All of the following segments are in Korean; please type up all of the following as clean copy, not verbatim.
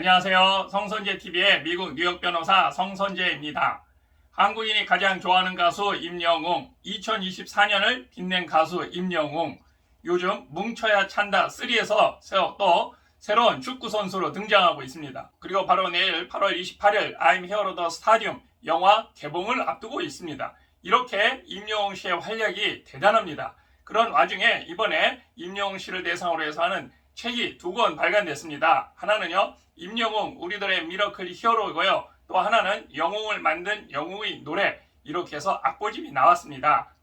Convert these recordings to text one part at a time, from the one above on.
안녕하세요. 성선재TV의 미국 뉴욕 변호사 성선재입니다. 한국인이 가장 좋아하는 가수 임영웅, 2024년을 빛낸 가수 임영웅, 요즘 뭉쳐야 찬다 3에서 또 새로운 축구 선수로 등장하고 있습니다. 그리고 바로 내일 8월 28일 I'm Here the Stadium 영화 개봉을 앞두고 있습니다. 이렇게 임영웅 씨의 활약이 대단합니다. 그런 와중에 이번에 임영웅 씨를 대상으로 해서 하는 책이 2권 발간됐습니다. 하나는요, 임영웅 우리들의 미러클 히어로이고요. 또 하나는 영웅을 만든 영웅의 노래, 이렇게 해서 악보집이 나왔습니다.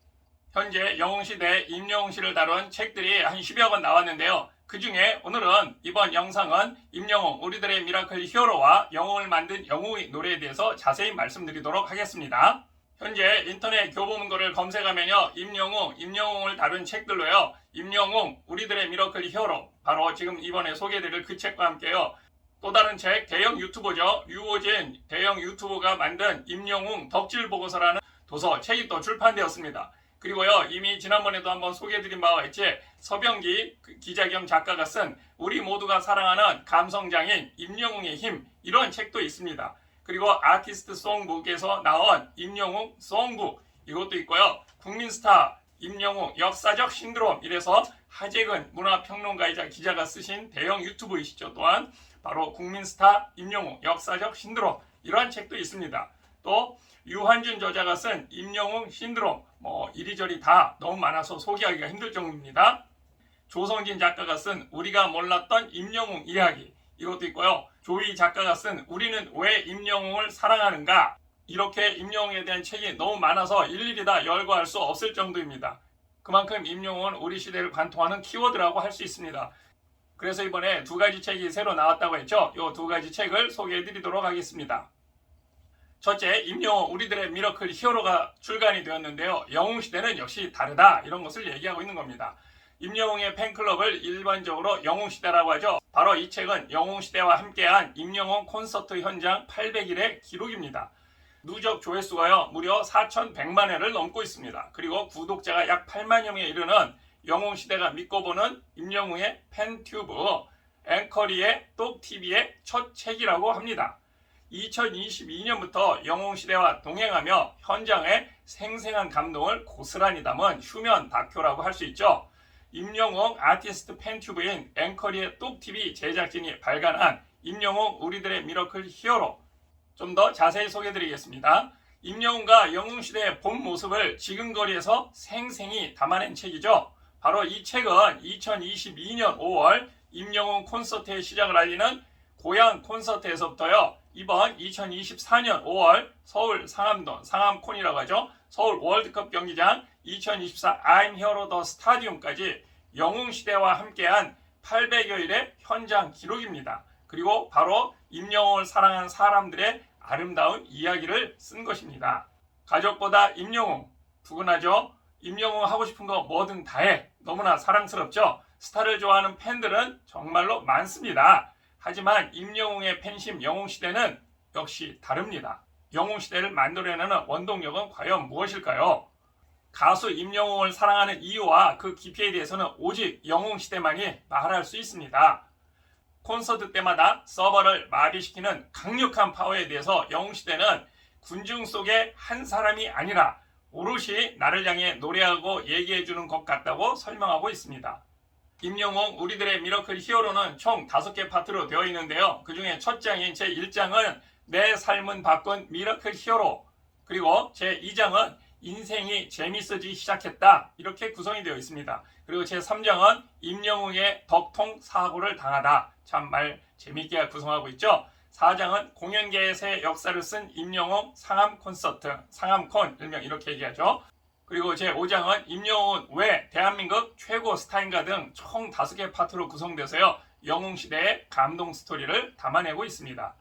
현재 영웅시대 임영웅 씨를 다룬 책들이 한 10여 권 나왔는데요. 그 중에 오늘은 이번 영상은 임영웅 우리들의 미러클 히어로와 영웅을 만든 영웅의 노래에 대해서 자세히 말씀드리도록 하겠습니다. 현재 인터넷 교보문고를 검색하면요, 임영웅을 다룬 책들로요, 임영웅 우리들의 미러클 히어로, 바로 지금 이번에 소개해드릴 그 책과 함께요, 또 다른 책, 대형 유튜버죠, 유호진 대형 유튜버가 만든 임영웅 덕질보고서라는 도서 책이 또 출판되었습니다. 그리고요, 이미 지난번에도 한번 소개해드린 바와 같이 서병기 기자 겸 작가가 쓴 우리 모두가 사랑하는 감성장인 임영웅의 힘, 이런 책도 있습니다. 그리고 아티스트 송북에서 나온 임영웅 송북, 이것도 있고요. 국민스타 임영웅 역사적 신드롬, 이래서 하재근 문화평론가이자 기자가 쓰신 대형 유튜브이시죠. 또한 바로 국민스타 임영웅 역사적 신드롬, 이러한 책도 있습니다. 또 유한준 저자가 쓴 임영웅 신드롬, 이리저리 다 너무 많아서 소개하기가 힘들 정도입니다. 조성진 작가가 쓴 우리가 몰랐던 임영웅 이야기, 이것도 있고요. 조이 작가가 쓴 우리는 왜 임영웅을 사랑하는가, 이렇게 임영웅에 대한 책이 너무 많아서 일일이 다 열거할 수 없을 정도입니다. 그만큼 임영웅은 우리 시대를 관통하는 키워드라고 할 수 있습니다. 그래서 이번에 2가지 책이 새로 나왔다고 했죠. 이 2가지 책을 소개해드리도록 하겠습니다. 첫째, 임영웅 우리들의 미러클 히어로가 출간이 되었는데요. 영웅시대는 역시 다르다, 이런 것을 얘기하고 있는 겁니다. 임영웅의 팬클럽을 일반적으로 영웅시대라고 하죠. 바로 이 책은 영웅시대와 함께한 임영웅 콘서트 현장 800일의 기록입니다. 누적 조회수가요, 무려 4,100만 회를 넘고 있습니다. 그리고 구독자가 약 8만여 명에 이르는 영웅시대가 믿고 보는 임영웅의 팬튜브, 앵커리의 똑TV의 첫 책이라고 합니다. 2022년부터 영웅시대와 동행하며 현장의 생생한 감동을 고스란히 담은 휴면 다큐라고 할 수 있죠. 임영웅 아티스트 팬튜브인 앵커리의 똑TV 제작진이 발간한 임영웅 우리들의 미러클 히어로, 좀 더 자세히 소개해드리겠습니다. 임영웅과 영웅시대의 본 모습을 지금 거리에서 생생히 담아낸 책이죠. 바로 이 책은 2022년 5월 임영웅 콘서트의 시작을 알리는 고향 콘서트에서부터요, 이번 2024년 5월 서울 상암동, 상암콘이라고 하죠, 서울 월드컵 경기장 2024 I'm Here the Stadium까지 영웅시대와 함께한 800여일의 현장 기록입니다. 그리고 바로 임영웅을 사랑하는 사람들의 아름다운 이야기를 쓴 것입니다. 가족보다 임영웅, 푸근하죠? 임영웅 하고 싶은 거 뭐든 다해. 너무나 사랑스럽죠? 스타를 좋아하는 팬들은 정말로 많습니다. 하지만 임영웅의 팬심 영웅시대는 역시 다릅니다. 영웅시대를 만들어내는 원동력은 과연 무엇일까요? 가수 임영웅을 사랑하는 이유와 그 깊이에 대해서는 오직 영웅시대만이 말할 수 있습니다. 콘서트 때마다 서버를 마비시키는 강력한 파워에 대해서 영웅시대는 군중 속의 한 사람이 아니라 오롯이 나를 향해 노래하고 얘기해주는 것 같다고 설명하고 있습니다. 임영웅 우리들의 미러클 히어로는 총 5개 파트로 되어 있는데요. 그 중에 첫 장인 제1장은 내 삶은 바꾼 미러클 히어로, 그리고 제2장은 인생이 재밌어지기 시작했다, 이렇게 구성이 되어 있습니다. 그리고 제3장은 임영웅의 덕통 사고를 당하다, 참 말 재밌게 구성하고 있죠. 4장은 공연계의 새 역사를 쓴 임영웅 상암 콘서트, 상암콘 일명 이렇게 얘기하죠. 그리고 제5장은 임영웅은 왜 대한민국 최고 스타인가 등 총 5개 파트로 구성돼서요, 영웅시대의 감동 스토리를 담아내고 있습니다.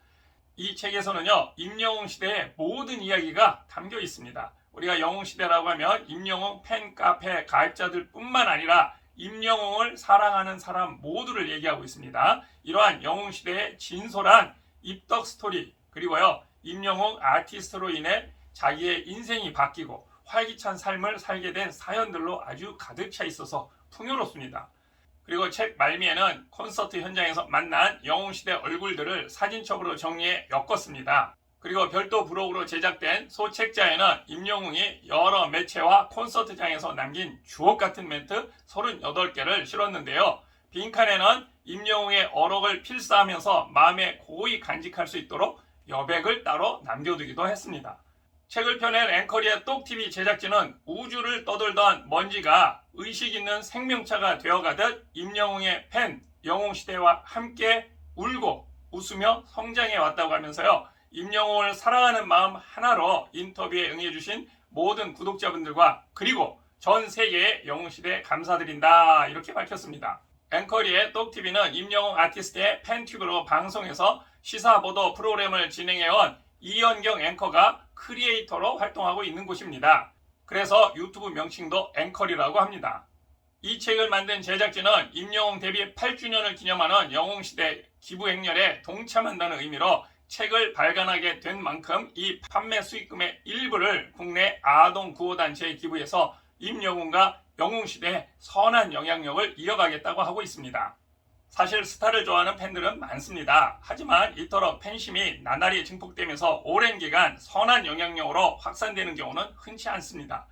이 책에서는요, 임영웅 시대의 모든 이야기가 담겨 있습니다. 우리가 영웅시대라고 하면 임영웅 팬카페 가입자들 뿐만 아니라 임영웅을 사랑하는 사람 모두를 얘기하고 있습니다. 이러한 영웅시대의 진솔한 입덕 스토리, 그리고요, 임영웅 아티스트로 인해 자기의 인생이 바뀌고 활기찬 삶을 살게 된 사연들로 아주 가득 차 있어서 풍요롭습니다. 그리고 책 말미에는 콘서트 현장에서 만난 영웅시대 얼굴들을 사진첩으로 정리해 엮었습니다. 그리고 별도 부록으로 제작된 소책자에는 임영웅이 여러 매체와 콘서트장에서 남긴 주옥같은 멘트 38개를 실었는데요. 빈칸에는 임영웅의 어록을 필사하면서 마음에 고이 간직할 수 있도록 여백을 따로 남겨두기도 했습니다. 책을 펴낸 앵커리의 똑TV 제작진은 우주를 떠돌던 먼지가 의식 있는 생명차가 되어가듯 임영웅의 팬 영웅시대와 함께 울고 웃으며 성장해 왔다고 하면서요. 임영웅을 사랑하는 마음 하나로 인터뷰에 응해주신 모든 구독자분들과 그리고 전 세계의 영웅시대에 감사드린다 이렇게 밝혔습니다. 앵커리의 똑TV는 임영웅 아티스트의 팬튜브로 방송에서 시사보도 프로그램을 진행해온 이연경 앵커가 크리에이터로 활동하고 있는 곳입니다. 그래서 유튜브 명칭도 앵커리라고 합니다. 이 책을 만든 제작진은 임영웅 데뷔 8주년을 기념하는 영웅시대 기부행렬에 동참한다는 의미로 책을 발간하게 된 만큼 이 판매 수익금의 일부를 국내 아동구호단체에 기부해서 임영웅과 영웅시대의 선한 영향력을 이어가겠다고 하고 있습니다. 사실 스타를 좋아하는 팬들은 많습니다. 하지만 이토록 팬심이 나날이 증폭되면서 오랜 기간 선한 영향력으로 확산되는 경우는 흔치 않습니다.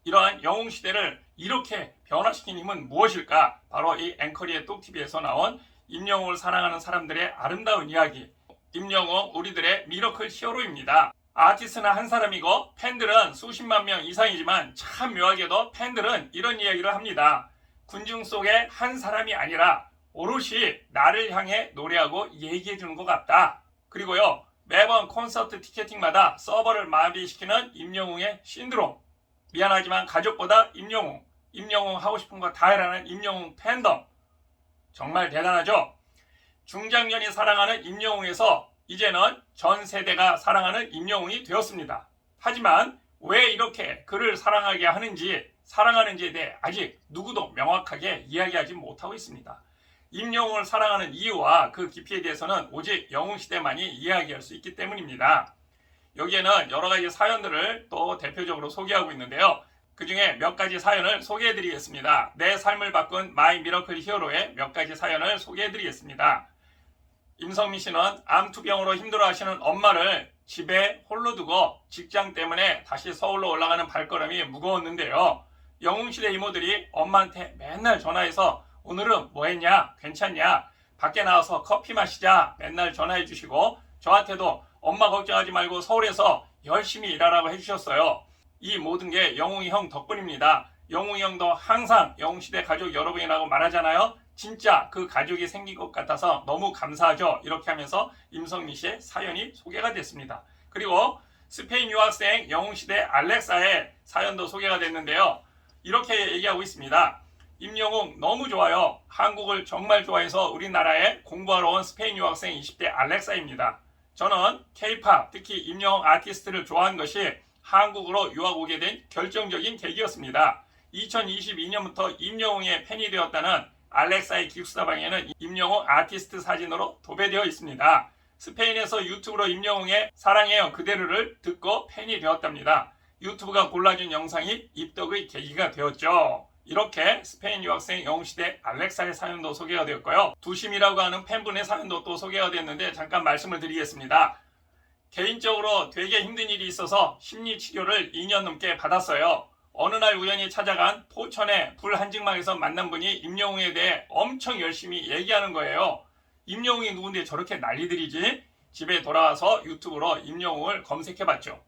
이러한 영웅시대를 이렇게 변화시킨 힘은 무엇일까? 바로 이 앵커리의 똑TV에서 나온 임영웅을 사랑하는 사람들의 아름다운 이야기, 임영웅 우리들의 미러클 히어로입니다. 아티스트는 한 사람이고 팬들은 수십만 명 이상이지만 참 묘하게도 팬들은 이런 이야기를 합니다. 군중 속에 한 사람이 아니라 오롯이 나를 향해 노래하고 얘기해주는 것 같다. 그리고요, 매번 콘서트 티켓팅마다 서버를 마비시키는 임영웅의 신드롬. 미안하지만 가족보다 임영웅 하고 싶은 거 다 해라는 임영웅 팬덤. 정말 대단하죠? 중장년이 사랑하는 임영웅에서 이제는 전 세대가 사랑하는 임영웅이 되었습니다. 하지만 왜 이렇게 그를 사랑하게 하는지, 사랑하는지에 대해 아직 누구도 명확하게 이야기하지 못하고 있습니다. 임영웅을 사랑하는 이유와 그 깊이에 대해서는 오직 영웅시대만이 이야기할 수 있기 때문입니다. 여기에는 여러 가지 사연들을 또 대표적으로 소개하고 있는데요. 그 중에 몇 가지 사연을 소개해드리겠습니다. 내 삶을 바꾼 마이 미러클 히어로의 몇 가지 사연을 소개해드리겠습니다. 임성민 씨는 암투병으로 힘들어하시는 엄마를 집에 홀로 두고 직장 때문에 다시 서울로 올라가는 발걸음이 무거웠는데요. 영웅시대 이모들이 엄마한테 맨날 전화해서 오늘은 뭐 했냐? 괜찮냐? 밖에 나와서 커피 마시자 맨날 전화해 주시고 저한테도 엄마 걱정하지 말고 서울에서 열심히 일하라고 해주셨어요. 이 모든 게 영웅이 형 덕분입니다. 영웅이 형도 항상 영웅시대 가족 여러분이라고 말하잖아요. 진짜 그 가족이 생긴 것 같아서 너무 감사하죠. 이렇게 하면서 임성민 씨의 사연이 소개가 됐습니다. 그리고 스페인 유학생 영웅시대 알렉사의 사연도 소개가 됐는데요. 이렇게 얘기하고 있습니다. 임영웅 너무 좋아요. 한국을 정말 좋아해서 우리나라에 공부하러 온 스페인 유학생 20대 알렉사입니다. 저는 K-POP, 특히 임영웅 아티스트를 좋아한 것이 한국으로 유학 오게 된 결정적인 계기였습니다. 2022년부터 임영웅의 팬이 되었다는 알렉사의 기숙사방에는 임영웅 아티스트 사진으로 도배되어 있습니다. 스페인에서 유튜브로 임영웅의 사랑해요 그대로를 듣고 팬이 되었답니다. 유튜브가 골라준 영상이 입덕의 계기가 되었죠. 이렇게 스페인 유학생 영웅시대 알렉사의 사연도 소개가 되었고요. 두심이라고 하는 팬분의 사연도 또 소개가 됐는데 잠깐 말씀을 드리겠습니다. 개인적으로 되게 힘든 일이 있어서 심리치료를 2년 넘게 받았어요. 어느 날 우연히 찾아간 포천의 불한증막에서 만난 분이 임영웅에 대해 엄청 열심히 얘기하는 거예요. 임영웅이 누군데 저렇게 난리들이지? 집에 돌아와서 유튜브로 임영웅을 검색해봤죠.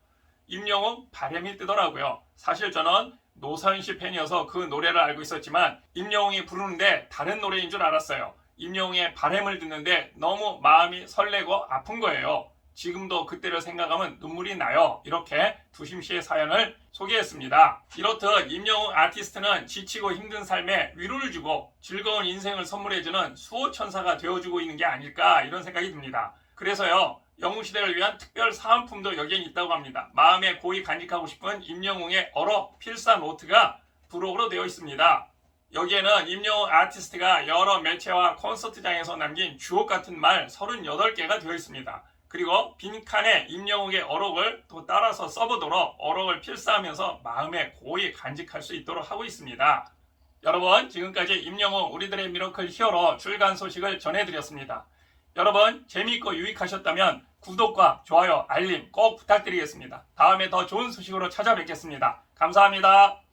임영웅 바람이 뜨더라고요. 사실 저는 노사연 씨 팬이어서 그 노래를 알고 있었지만 임영웅이 부르는데 다른 노래인 줄 알았어요. 임영웅의 바람을 듣는데 너무 마음이 설레고 아픈 거예요. 지금도 그때를 생각하면 눈물이 나요. 이렇게 두심 씨의 사연을 소개했습니다. 이렇듯 임영웅 아티스트는 지치고 힘든 삶에 위로를 주고 즐거운 인생을 선물해주는 수호천사가 되어주고 있는 게 아닐까 이런 생각이 듭니다. 그래서요. 영웅시대를 위한 특별 사은품도 여기에 있다고 합니다. 마음에 고이 간직하고 싶은 임영웅의 어록 필사 노트가 부록으로 되어 있습니다. 여기에는 임영웅 아티스트가 여러 매체와 콘서트장에서 남긴 주옥 같은 말 38개가 되어 있습니다. 그리고 빈칸에 임영웅의 어록을 또 따라서 써보도록 어록을 필사하면서 마음에 고이 간직할 수 있도록 하고 있습니다. 여러분, 지금까지 임영웅 우리들의 미러클 히어로 출간 소식을 전해드렸습니다. 여러분, 재미있고 유익하셨다면 구독과 좋아요, 알림 꼭 부탁드리겠습니다. 다음에 더 좋은 소식으로 찾아뵙겠습니다. 감사합니다.